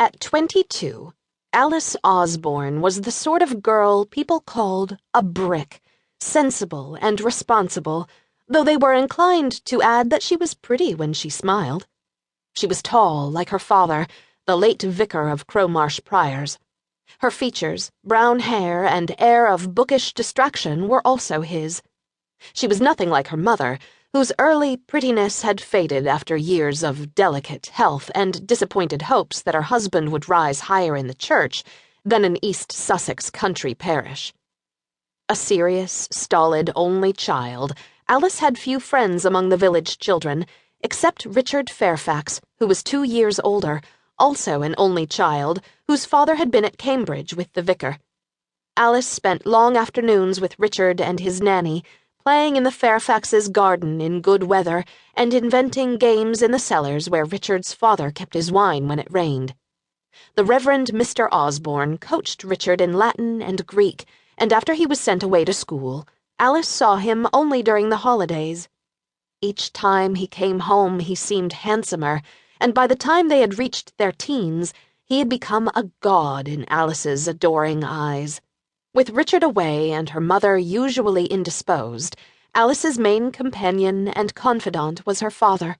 At 22, Alice Osbourne was the sort of girl people called a brick, sensible and responsible, though they were inclined to add that she was pretty when she smiled. She was tall, like her father, the late vicar of Crowmarsh Priors. Her features, brown hair, and air of bookish distraction were also his. She was nothing like her mother, whose early prettiness had faded after years of delicate health and disappointed hopes that her husband would rise higher in the church than an East Sussex country parish. A serious, stolid, only child, Alice had few friends among the village children, except Richard Fairfax, who was 2 years older, also an only child, whose father had been at Cambridge with the vicar. Alice spent long afternoons with Richard and his nanny, playing in the Fairfaxes' garden in good weather and inventing games in the cellars where Richard's father kept his wine when it rained. The Reverend Mr. Osbourne coached Richard in Latin and Greek, and after he was sent away to school, Alice saw him only during the holidays. Each time he came home he seemed handsomer, and by the time they had reached their teens, he had become a god in Alice's adoring eyes. With Richard away and her mother usually indisposed, Alice's main companion and confidant was her father.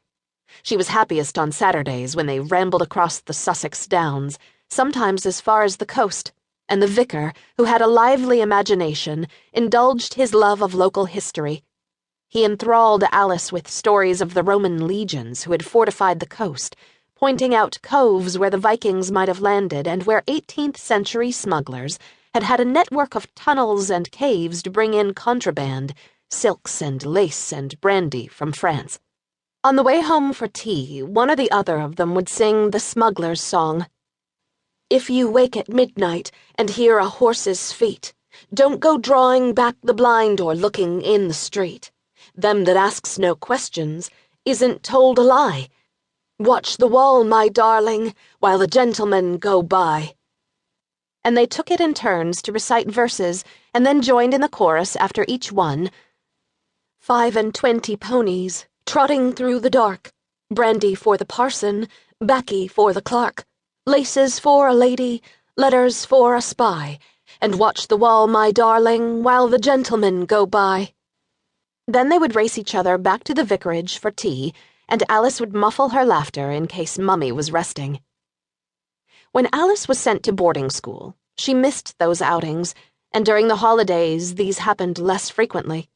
She was happiest on Saturdays when they rambled across the Sussex Downs, sometimes as far as the coast, and the vicar, who had a lively imagination, indulged his love of local history. He enthralled Alice with stories of the Roman legions who had fortified the coast, pointing out coves where the Vikings might have landed and where 18th-century smugglers had a network of tunnels and caves to bring in contraband, silks and lace and brandy from France. On the way home for tea, one or the other of them would sing the smuggler's song. If you wake at midnight and hear a horse's feet, don't go drawing back the blind or looking in the street. Them that asks no questions isn't told a lie. Watch the wall, my darling, while the gentlemen go by. And they took it in turns to recite verses and then joined in the chorus after each one. 25 ponies, trotting through the dark, brandy for the parson, baccy for the clerk, laces for a lady, letters for a spy, and watch the wall, my darling, while the gentlemen go by. Then they would race each other back to the vicarage for tea, and Alice would muffle her laughter in case Mummy was resting. When Alice was sent to boarding school, she missed those outings, and during the holidays these happened less frequently.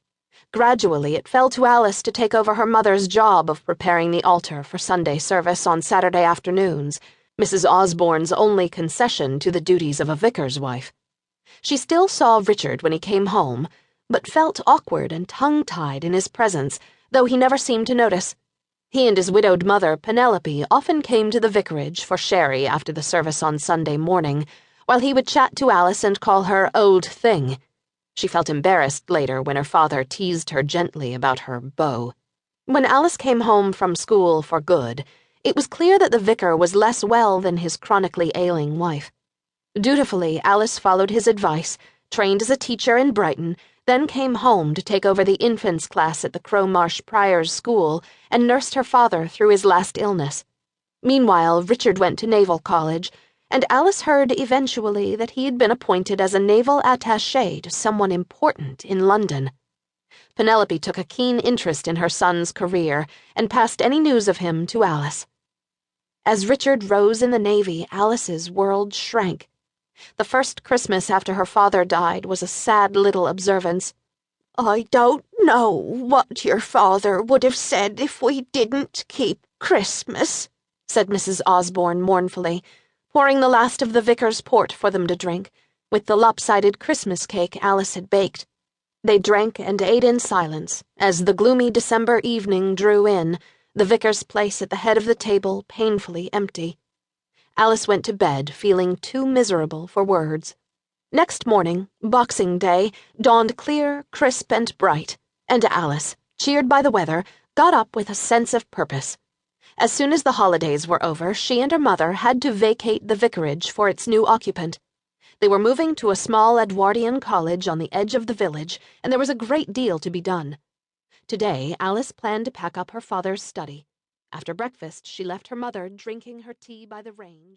Gradually it fell to Alice to take over her mother's job of preparing the altar for Sunday service on Saturday afternoons, Mrs. Osborne's only concession to the duties of a vicar's wife. She still saw Richard when he came home, but felt awkward and tongue-tied in his presence, though he never seemed to notice. He and his widowed mother, Penelope, often came to the vicarage for sherry after the service on Sunday morning, while he would chat to Alice and call her old thing. She felt embarrassed later when her father teased her gently about her beau. When Alice came home from school for good, it was clear that the vicar was less well than his chronically ailing wife. Dutifully, Alice followed his advice, trained as a teacher in Brighton, then came home to take over the infants' class at the Crowmarsh Priors school and nursed her father through his last illness. Meanwhile, Richard went to Naval College, and Alice heard eventually that he had been appointed as a naval attaché to someone important in London. Penelope took a keen interest in her son's career and passed any news of him to Alice. As Richard rose in the Navy, Alice's world shrank. The first Christmas after her father died was a sad little observance. I don't know what your father would have said if we didn't keep Christmas, said Mrs. Osbourne mournfully, pouring the last of the vicar's port for them to drink, with the lopsided Christmas cake Alice had baked. They drank and ate in silence, as the gloomy December evening drew in, the vicar's place at the head of the table painfully empty. Alice went to bed, feeling too miserable for words. Next morning, Boxing Day, dawned clear, crisp, and bright, and Alice, cheered by the weather, got up with a sense of purpose. As soon as the holidays were over, she and her mother had to vacate the vicarage for its new occupant. They were moving to a small Edwardian college on the edge of the village, and there was a great deal to be done. Today, Alice planned to pack up her father's study. After breakfast, she left her mother drinking her tea by the range.